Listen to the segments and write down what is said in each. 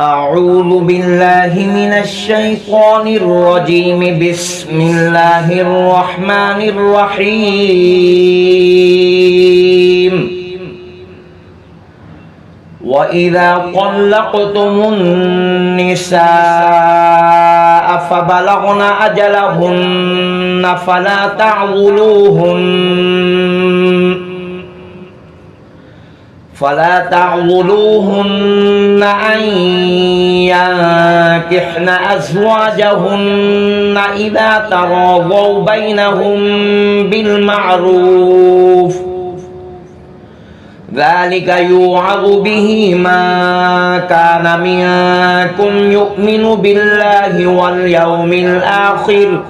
أعوذ بالله من الشيطان الرجيم. بسم الله الرحمن الرحيم. وإذا طلقتم النساء فبلغن أجلهن فلا تعضلوهن أن ينكحن أزواجهن إذا تراضوا بينهم بالمعروف، ذلك يوعظ به من كان منكم يؤمن بالله واليوم الآخر،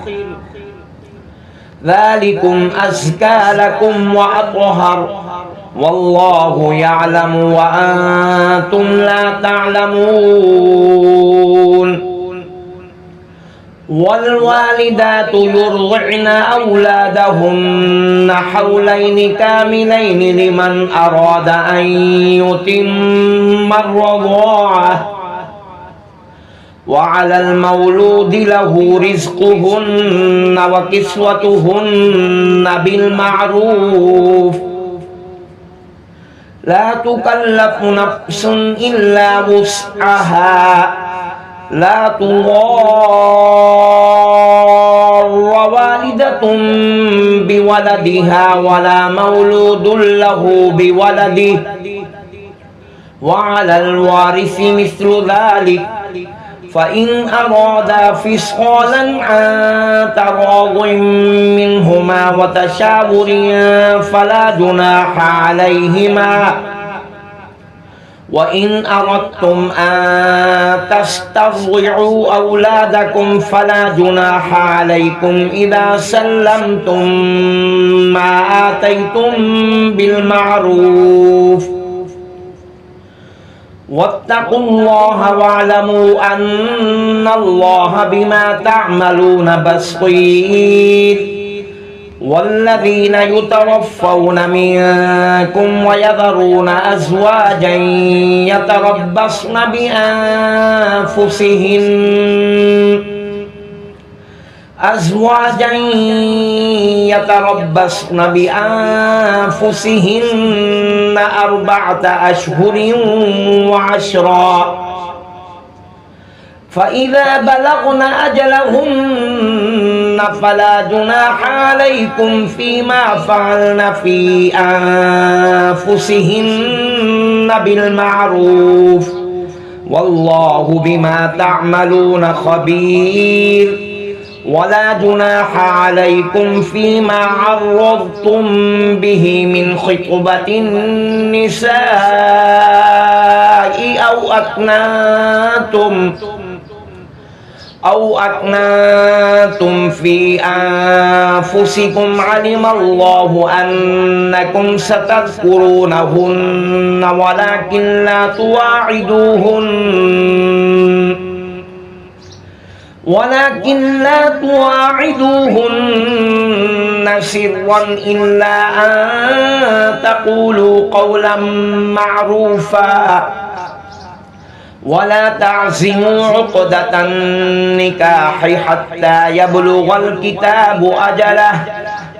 ذلكم أزكى لكم وأطهر، والله يعلم وأنتم لا تعلمون. والوالدات يرضعن أولادهن حولين كاملين لمن أراد أن يتم الرضاعة، وعلى المولود له رزقهن وكسوتهن بالمعروف، لا تكلف نفس إلا وسعها، لا تضار والدة بولدها ولا مولود له بولده، وعلى الوارث مثل ذلك، فإن أرادا فصالا عن تراض منهما وتشاور فلا جناح عليهما، وإن أردتم أن تسترضعوا أولادكم فلا جناح عليكم إذا سلمتم ما آتيتم بالمعروف، واتقوا الله واعلموا أن الله بما تعملون بصير. والذين يتوفون منكم ويذرون أزواجا يتربصن بأنفسهن 4 أشهر وعشرا، فإذا بلغن أجلهن فلا جناح عليكم فيما فعلن في أنفسهن بالمعروف، والله بما تعملون خبير. ولا جناح عليكم فيما عرضتم به من خطبة النساء أو أكننتم في أنفسكم، علم الله أنكم ستذكرونهن ولكن لا تواعدوهن سرا إلا أن تقولوا قولا معروفا، ولا تعزموا عقدة النكاح حتى يبلغ الكتاب أجله،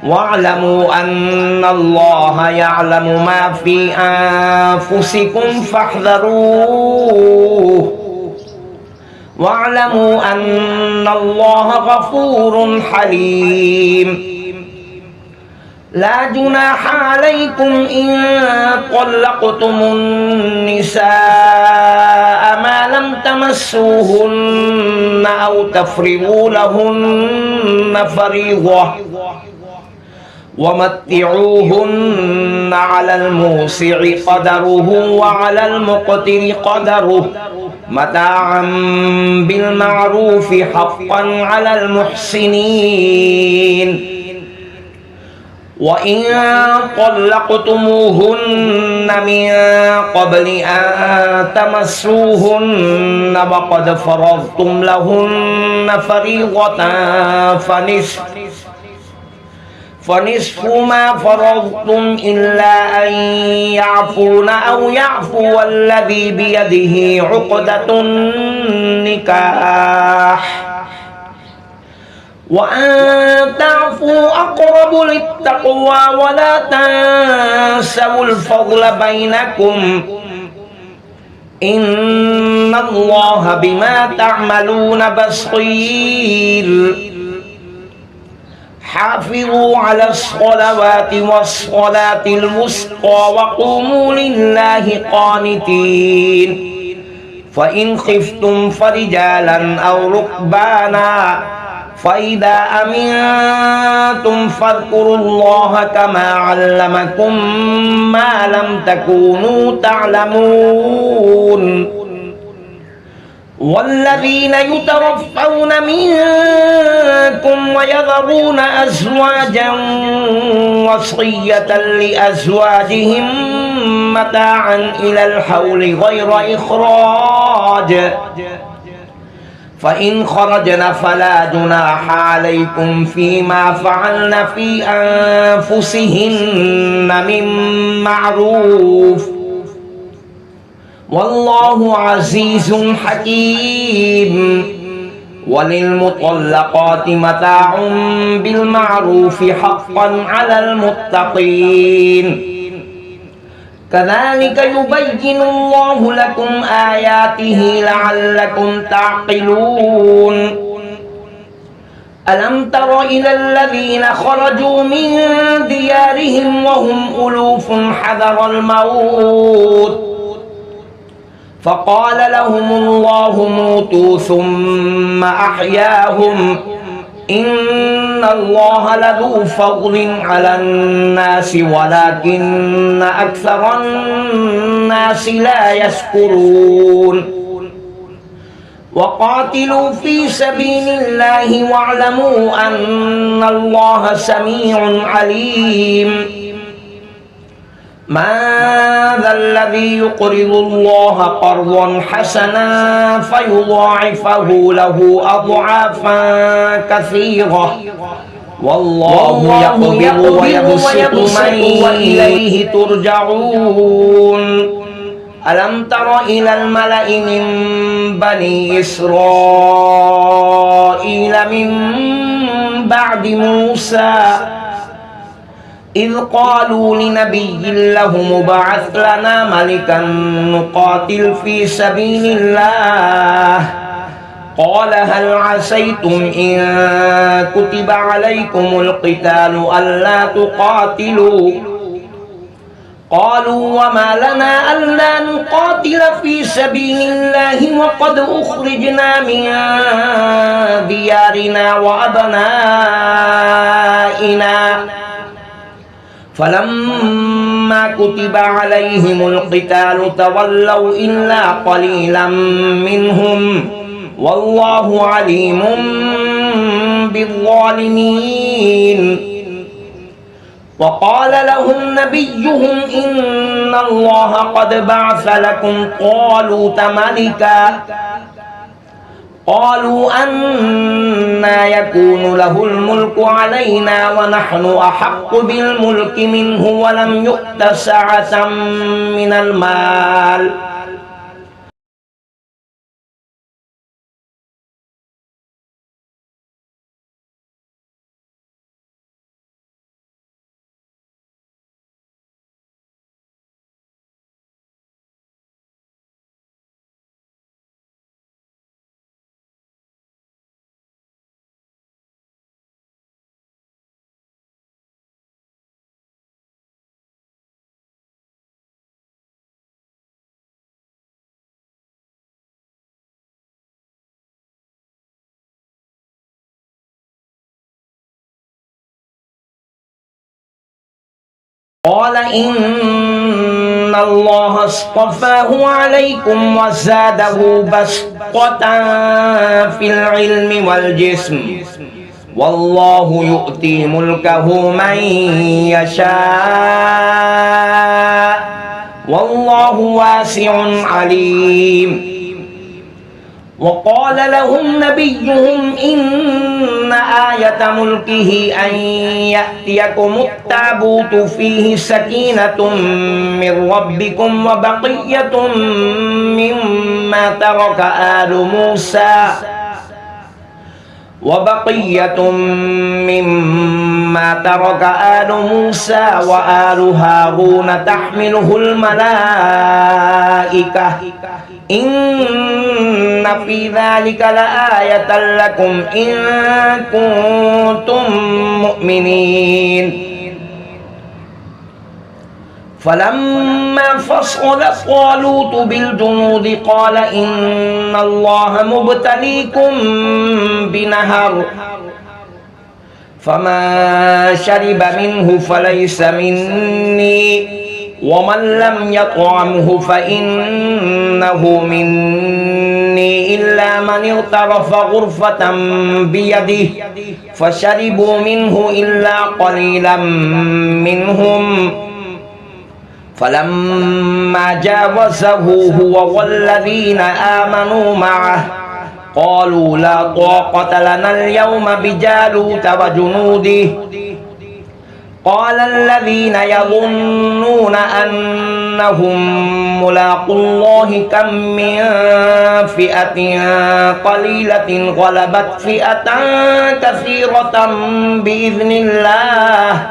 واعلموا أن الله يعلم ما في أنفسكم فاحذروه، واعلموا أن الله غفور حليم. لا جناح عليكم إن طلقتم النساء ما لم تمسوهن أو تفرضوا لهن فريضة، ومتعوهن على الموسع قدره وعلى المقتر قدره متاعا بالمعروف حقا على المحسنين. وإن طلقتموهن من قبل أن تمسوهن وقد فرضتم لهن فريضة فنصف ما فرضتم إلا أن يعفون أو يعفو الذي بيده عقدة النكاح وأن تعفوا أقرب للتقوى ولا تنسوا الفضل بينكم إن الله بما تعملون بصير حافظوا على الصلوات والصلاة الوسطى وقوموا لله قانتين فإن خفتم فرجالا أو ركبانا فإذا أمنتم فاذكروا الله كما علمكم ما لم تكونوا تعلمون والذين يتوفون منكم ويذرون أزواجا وصية لأزواجهم متاعا إلى الحول غير إخراج فإن خرجن فلا جناح عليكم فيما فعلن في أنفسهن من معروف والله عزيز حكيم وللمطلقات متاع بالمعروف حقا على المتقين كذلك يبين الله لكم آياته لعلكم تعقلون ألم تر إلى الذين خرجوا من ديارهم وهم ألوف حذر الموت فقال لهم الله موتوا ثم أحياهم إن الله لذو فضل على الناس ولكن أكثر الناس لا يشكرون وقاتلوا في سبيل الله واعلموا أن الله سميع عليم ما ذا الذي يقرض الله قرضا حسنا فيضاعفه له أضعافا كثيرة والله يقبض ويبسط من وإليه ترجعون ألم تر إلى الملأ من بني إسرائيل من بعد موسى إذ قالوا لنبي له مبعث لنا ملكا نقاتل في سبيل الله قال هل عسيتم إن كتب عليكم القتال ألا تقاتلوا قالوا وما لنا ألا نقاتل في سبيل الله وقد أخرجنا من ديارنا وأبنائنا فلما كتب عليهم القتال تولوا إلا قليلا منهم والله عليم بالظالمين وقال لهم نبيهم إن الله قد بعث لكم طالوت ملكا قالوا أنى يكون له الملك علينا ونحن أحق بالملك منه ولم يؤت سعة من المال قال إن الله اصطفاه عليكم وزاده بسطة في العلم والجسم والله يؤتي ملكه من يشاء والله واسع عليم وقال لهم نبيهم إن آية ملكه أن يأتيكم التابوت فيه سكينة من ربكم وبقية مما ترك آل موسى وآل هارون تحمله الملائكة إن في ذلك لآية لكم إن كنتم مؤمنين فلما فصل طالوت بالجنود قال إن الله مبتليكم بنهر فمن شرب منه فليس مني ومن لم يطعمه فإنه مني إلا من اغترف غرفة بيده فشربوا منه إلا قليلا منهم فلما جاوزه هو والذين آمنوا معه قالوا لا طاقة لنا اليوم بجالوت وجنوده قال الذين يظنون أنهم ملاقو الله كم من فئة قليلة غلبت فئة كثيرة بإذن الله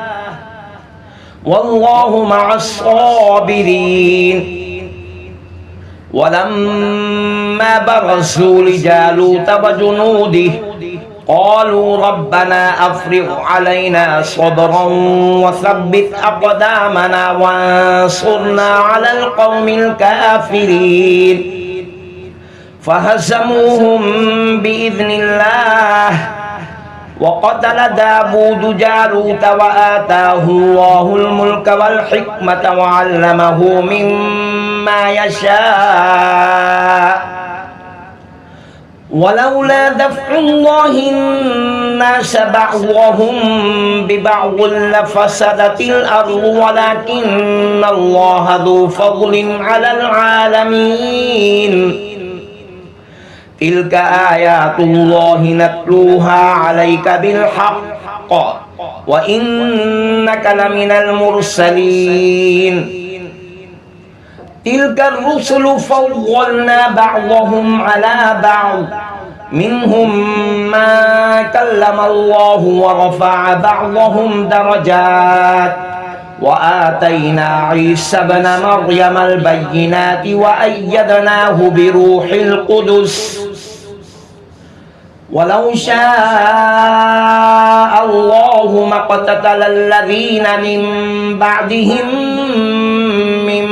والله مع الصابرين ولما برزوا لجالوت وجنوده قالوا ربنا أفرغ علينا صبرا وثبت أقدامنا وانصرنا على القوم الكافرين فهزموهم بإذن الله وقتل داود جالوت وآتاه الله الملك والحكمة وعلمه مما يشاء ولولا دفع الله الناس بعضهم ببعض لفسدت الأرض ولكن الله ذو فضل على العالمين تلك آيات الله نتلوها عليك بالحق وإنك لمن المرسلين تلك الرسل فضلنا بعضهم على بعض منهم من كلم الله ورفع بعضهم درجات وآتينا عيسى ابن مريم البينات وأيدناه بروح القدس ولو شاء الله ما اقتتل الذين من بعدهم من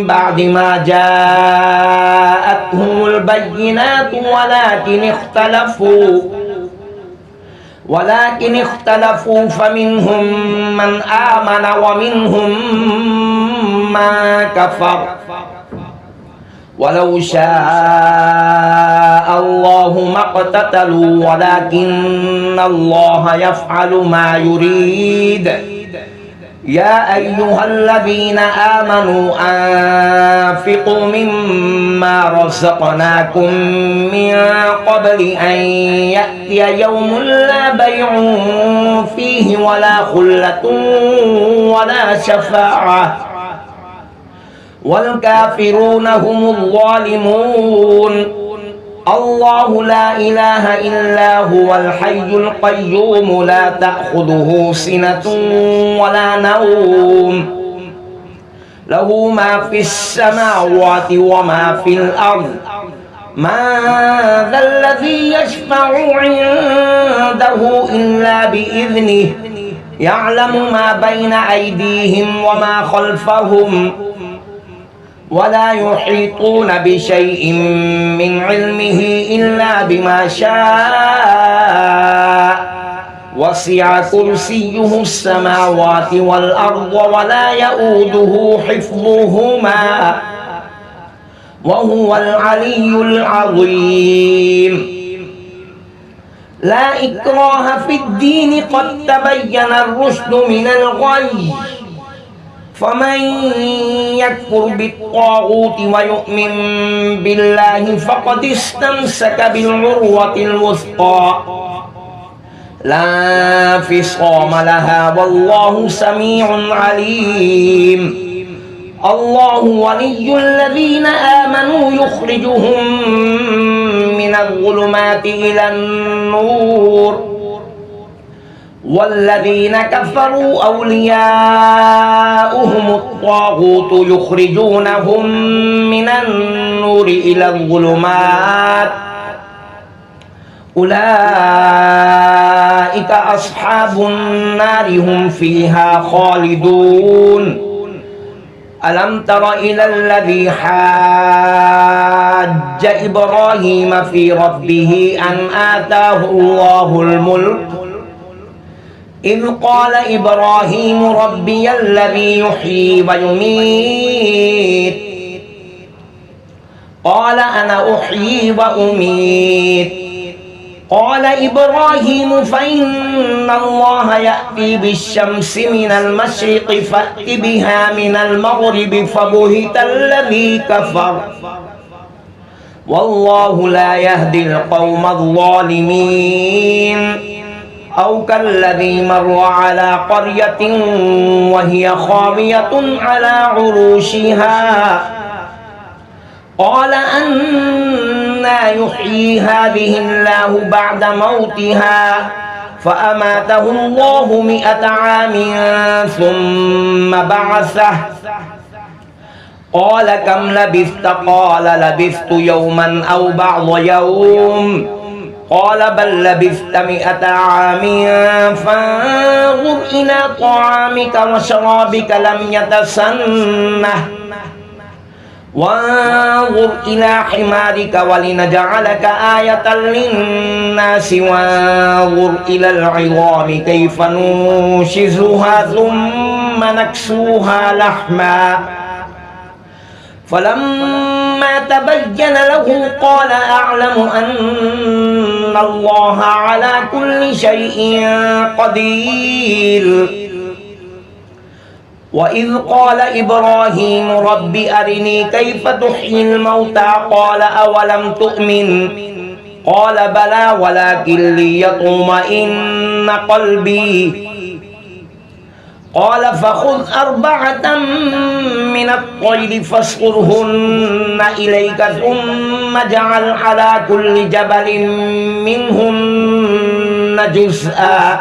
بعد ما جاءتهم البينات ولكن اختلفوا فمنهم من آمن ومنهم من كفر ولو شاء الله ما اقتتلوا ولكن الله يفعل ما يريد يا أيها الذين آمنوا أنفقوا مما رزقناكم من قبل أن يأتي يوم لا بيع فيه ولا خلة ولا شفاعة والكافرون هم الظالمون الله لا إله إلا هو الحي القيوم لا تأخذه سنة ولا نوم له ما في السماوات وما في الأرض ما ذا الذي يشفع عنده إلا بإذنه يعلم ما بين أيديهم وما خلفهم ولا يحيطون بشيء من علمه إلا بما شاء وسع كرسيه السماوات والأرض ولا يؤوده حفظهما وهو العلي العظيم لا إكراه في الدين قد تبين الرشد من الغي فمن يكفر بالطاغوت ويؤمن بالله فقد استمسك بالعروة الوثقى لا انفصام لها والله سميع عليم الله ولي الذين آمنوا يخرجهم من الظلمات إلى النور والذين كفروا أولياؤهم الطاغوت يخرجونهم من النور إلى الظلمات أولئك أصحاب النار هم فيها خالدون ألم تر إلى الذي حاج إبراهيم في ربه أن آتاه الله الملك إذ قال إبراهيم ربي الذي يحيي ويميت قال أنا أحيي وأميت قال إبراهيم فإن الله يأتي بالشمس من المشرق فأت بها من المغرب فبهت الذي كفر والله لا يهدي القوم الظالمين أو كالذي مر على قرية وهي خاوية على عروشها قال أنى يحيي هذه الله بعد موتها فأماته الله 100 عام ثم بعثه قال كم لبثت قال لبثت يوما أو بعض يوم قال بل لبثت 100 عام فانظر إلى طعامك وشرابك لم يتسنه وانظر إلى حمارك ولنجعلك آية للناس وانظر إلى العظام كيف ننشزها ثم نكسوها لحما فلما تبين له قال أعلم أن الله على كل شيء قدير وإذ قال إبراهيم رب أرني كيف تحيي الموتى قال أولم تؤمن قال بلى ولكن ليطمئن قلبي قال فخذ 4 من الطير فاصغرهن إليك ثم اجعل على كل جبل منهن جزءا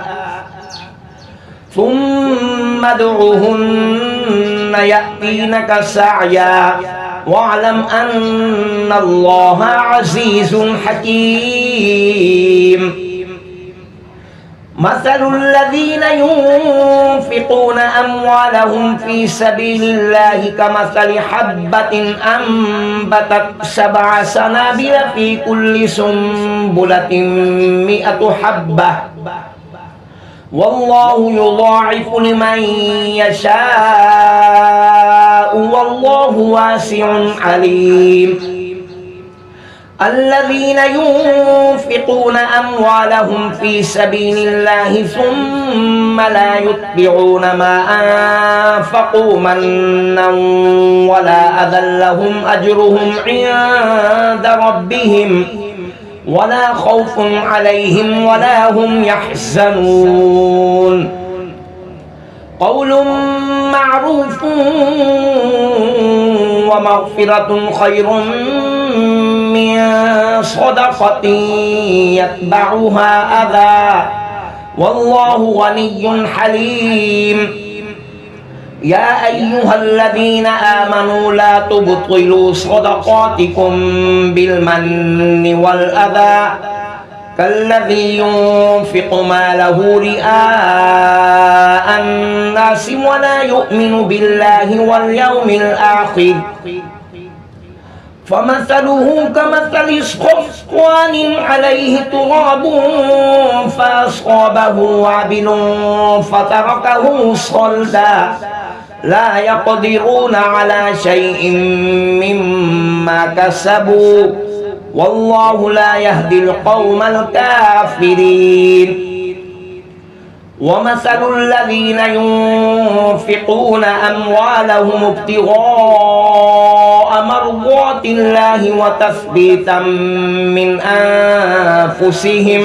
ثم ادعهن يأتينك سعيا واعلم أن الله عزيز حكيم مثل الذين ينفقون أموالهم في سبيل الله كمثل حبة أنبتت 7 سنابل في كل سنبلة 100 حبة والله يضاعف لمن يشاء والله واسع عليم الذين ينفقون أموالهم في سبيل الله ثم لا يتبعون ما أنفقوا منا ولا أذى لهم أجرهم عند ربهم ولا خوف عليهم ولا هم يحزنون قول معروف ومغفرة خير من صدقة يتبعها أذى والله غني حليم يا أيها الذين آمنوا لا تبطلوا صدقاتكم بالمن والأذى كالذي ينفق ماله رئاء الناس ولا يؤمن بالله واليوم الآخر فمثله كمثل صفوان عليه تراب فأصابه وابل فتركه صلدا لا يقدرون على شيء مما كسبوا والله لا يهدي القوم الكافرين ومثل الذين ينفقون أموالهم ابتغاء مرضات الله وتثبيتا من أنفسهم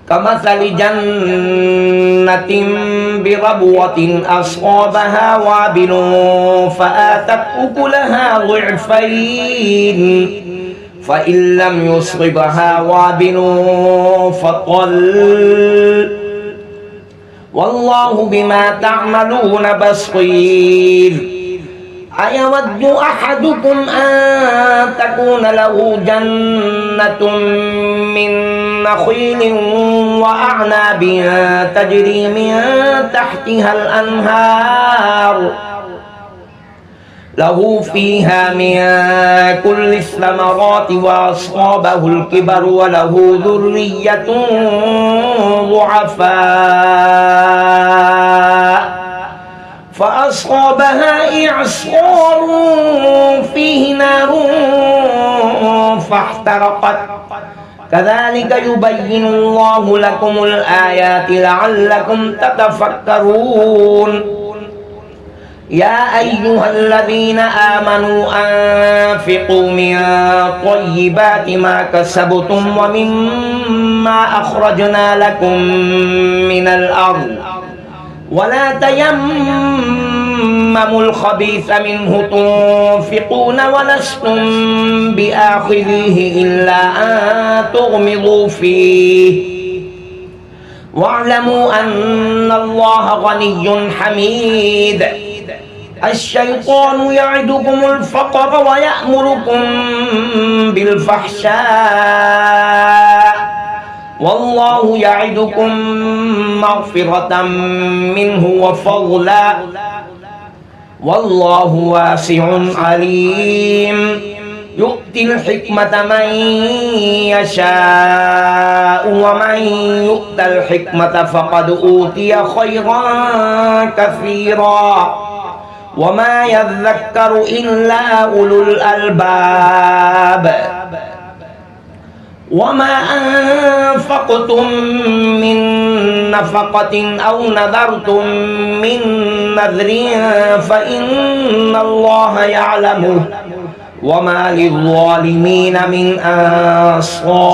كمثل جنة بربوة أصابها وابل فآتت أكلها ضعفين فإن لم يصبها وابل فطل والله بما تعملون بصير أيود أحدكم أن تكون له جنة من نخيل وأعناب تجري من تحتها الأنهار له فيها من كل الثمرات وأصابه الكبر وله ذرية ضعفاء فأصابها إعصار فيه نار فاحترقت كذلك يبين الله لكم الآيات لعلكم تتفكرون يا أيها الذين آمنوا أنفقوا من طيبات ما كسبتم ومما أخرجنا لكم من الأرض ولا تيمموا الخبيث منه تنفقون ولستم بآخذيه إلا أن تغمضوا فيه واعلموا أن الله غني حميد الشيطان يعدكم الفقر ويأمركم بالفحشاء والله يعدكم مغفرة منه وفضلا والله واسع عليم يؤتي الحكمة من يشاء ومن يؤت الحكمة فقد أوتي خيرا كثيرا وما يذكر إلا أولو الألباب وما أنفقتم من نفقة أو نذرتم من نذر فإن الله يعلمه وما للظالمين من أنصار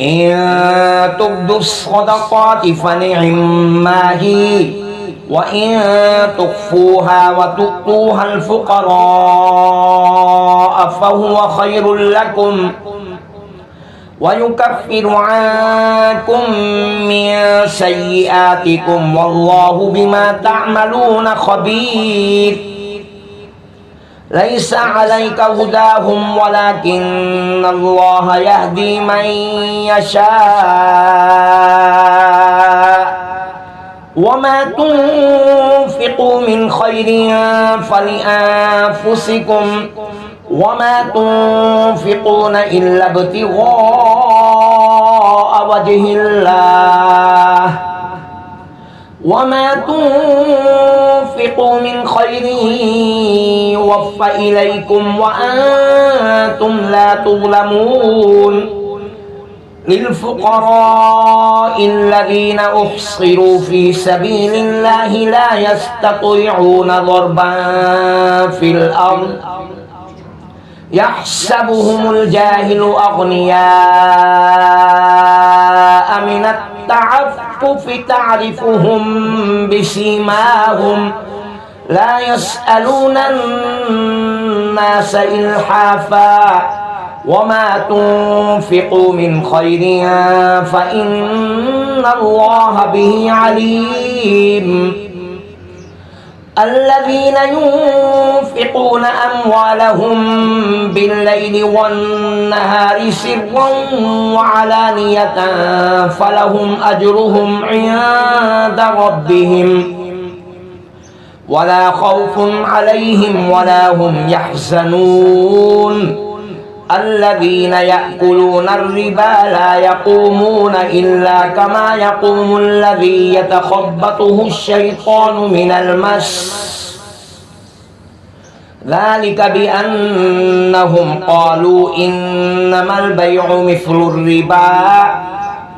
إن تبدوا الصدقات فنعما هي وإن تخفوها وتؤتوها الفقراء فهو خير لكم ويكفر عنكم من سيئاتكم والله بما تعملون خبير ليس عليك هداهم ولكن الله يهدي من يشاء وما تنفقوا من خير فلأنفسكم وما تنفقون إلا ابتغاء وجه الله وما تنفقوا من خير يوفى إليكم وأنتم لا تظلمون للفقراء الذين أحصروا في سبيل الله لا يستطيعون ضربا في الأرض يحسبهم الجاهل أغنياء من التعفف تعرفهم بسيماهم لا يسألون الناس إلحافا وما تنفقوا من خير فإن الله به عليم الذين ينفقون أموالهم بالليل والنهار سرا وعلانية فلهم أجرهم عند ربهم ولا خوف عليهم ولا هم يحزنون الذين يأكلون الربا لا يقومون إلا كما يقوم الذي يتخبطه الشيطان من المس ذلك بأنهم قالوا إنما البيع مثل الربا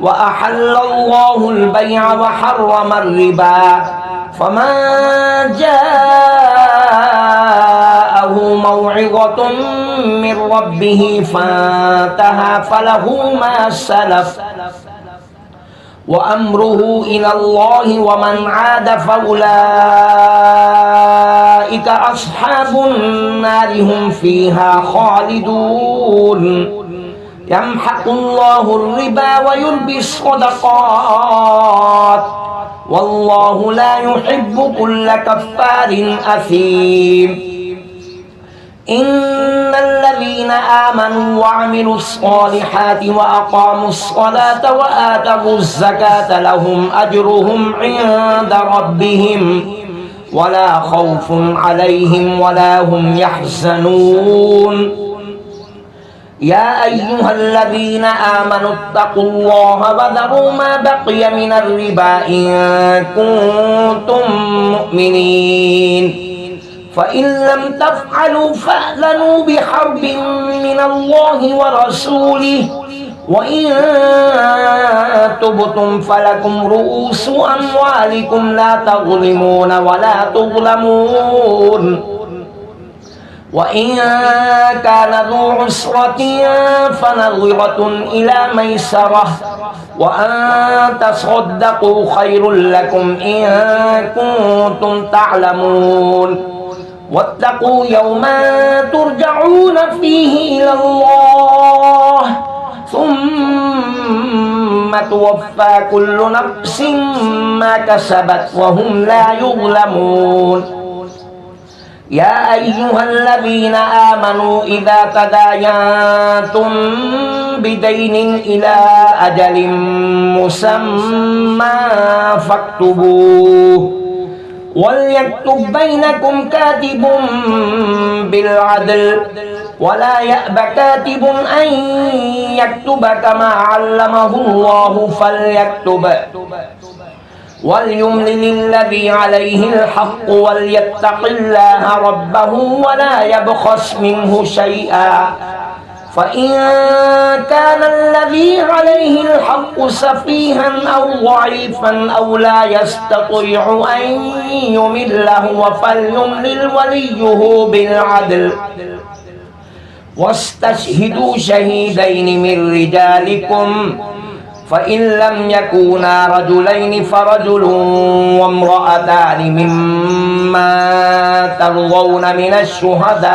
وأحل الله البيع وحرم الربا فمن جاءه موعظة من ربه فانتهى فله ما سلف وأمره إلى الله ومن عاد فأولئك أصحاب النار هم فيها خالدون يمحق الله الربا ويربي الصدقات والله لا يحب كل كفار أثيم إن الذين آمنوا وعملوا الصالحات وأقاموا الصلاة وآتوا الزكاة لهم أجرهم عند ربهم ولا خوف عليهم ولا هم يحزنون يا أيها الذين آمنوا اتقوا الله وذروا ما بقي من الربا إن كنتم مؤمنين فإن لم تفعلوا فأذنوا بحرب من الله ورسوله وإن تبتم فلكم رؤوس أموالكم لا تظلمون ولا تظلمون وإن كان ذو عسرة فنظرة إلى ميسرة وأن تصدقوا خير لكم إن كنتم تعلمون واتقوا يوما ترجعون فيه إلى الله ثم توفى كل نفس ما كسبت وهم لا يظلمون يا أيها الذين آمنوا إذا تداينتم بدين إلى أجل مسمى فاكتبوه وليكتب بينكم كاتب بالعدل ولا يأب كاتب أن يكتب كما علمه الله فليكتب وليملل الذي عليه الحق وليتق الله ربه ولا يبخس منه شيئا فإن كان الذي عليه الحق سفيها أو ضعيفا أو لا يستطيع أن يمل هو فليملل وليه بالعدل واستشهدوا شهيدين من رجالكم فإن لم يكونا رجلين فرجل وامرأتان ممن ترضون من الشهداء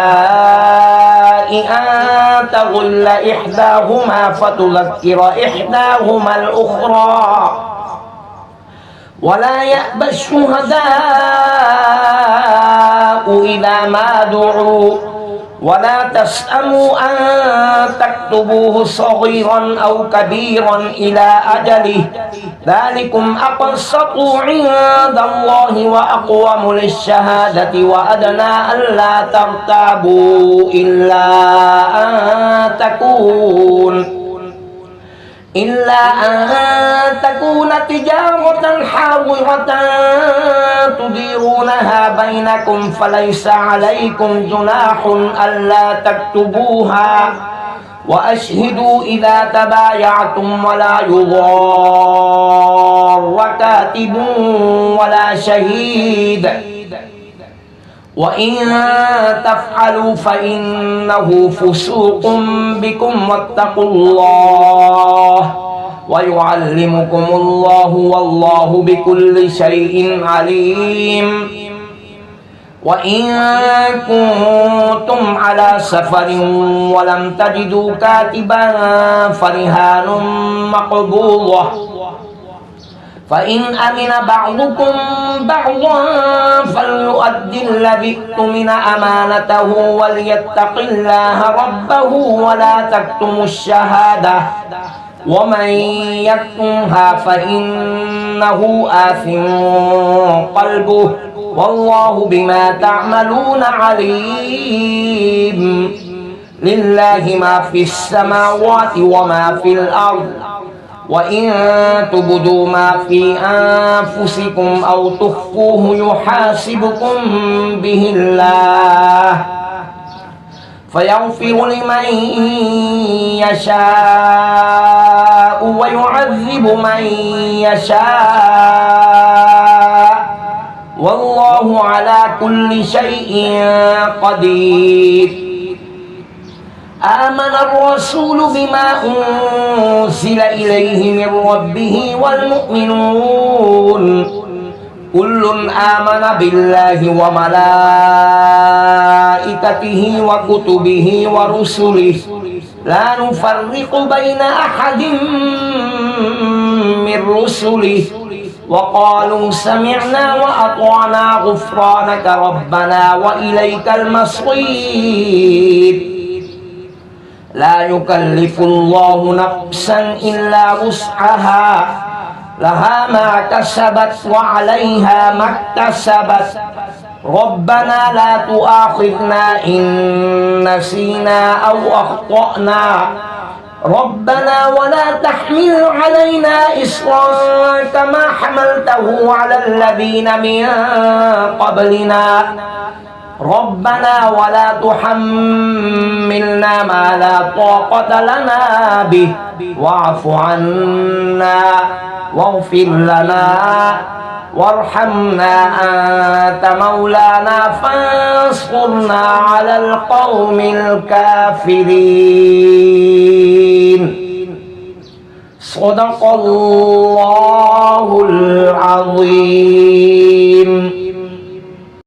أن تضل إحداهما فتذكر إحداهما الأخرى ولا يأبى الشهداء إذا ما دعوا ولا تسأموا أن تكتبوه صغيرا أو كبيرا إلى أجله ذلكم أقسط عند الله وأقوم للشهادة وأدنى ألا ترتابوا إلا أن تكون تجارة حاضرة تديرونها بينكم فليس عليكم جناح ألا تكتبوها وأشهدوا إذا تبايعتم ولا يضار كاتب ولا شهيد وإن تفعلوا فإنه فسوق بكم واتقوا الله ويعلمكم الله والله بكل شيء عليم وإن كنتم على سفر ولم تجدوا كاتبا فرهان مقبوضة فإن أمن بعضكم بعضا فليؤدي الذي اؤتمن أمانته وليتق الله ربه ولا تكتموا الشهادة ومن يكتمها فإنه آثم قلبه والله بما تعملون عليم لله ما في السماوات وما في الأرض وإن تبدوا ما في أنفسكم أو تخفوه يحاسبكم به الله فيغفر لمن يشاء يشاء ويعذب من يشاء والله على كل شيء قدير آمن الرسول بما أنزل إليه من ربه والمؤمنون كل آمن بالله وملائكته وكتبه ورسله لا نفرق بين أحد من رسله وقالوا سمعنا وأطعنا غفرانك ربنا وإليك المصير لا يكلف الله نفسا إلا وسعها لها ما كسبت وعليها ما اكتسبت ربنا لا تؤاخذنا إن نسينا أو أخطأنا ربنا ولا تحمل علينا إصرا كما حملته على الذين من قبلنا ربنا ولا تحملنا ما لا طاقة لنا به واعف عنا واغفر لنا وارحمنا أنت مولانا فانصرنا على القوم الكافرين صدق الله العظيم